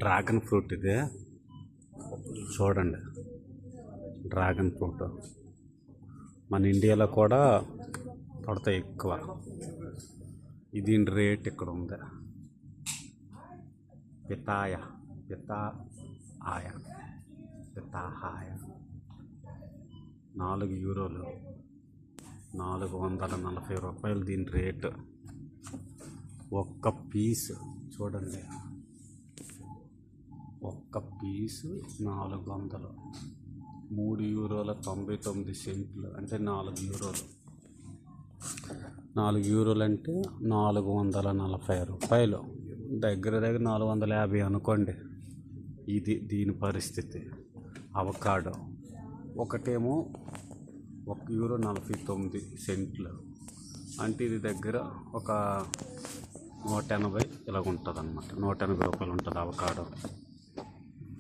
Dragon fruit ఇది చూడండి. Dragon fruit మన ఇండియాలో కూడా పడతాయి ఎక్కువ. దీని రేట్ ఇక్కడ ఉంది. పితాయ 4 యూరోలు, 440 రూపాయలు దీని రేటు. ఒక్క పీసు చూడండి, ఒక్క పీసు 400, 3 యూరోల 99 అంటే 4 యూరోలు. 4 యూరోలు అంటే 440 రూపాయలు, దగ్గర 450 అనుకోండి. దీని పరిస్థితి. అవకాడో ఒకటేమో €1.49 అంటే ఇది దగ్గర ఒక 180 ఇలాగ ఉంటుంది అన్నమాట. 180 రూపాయలు ఉంటుంది అవకాడో.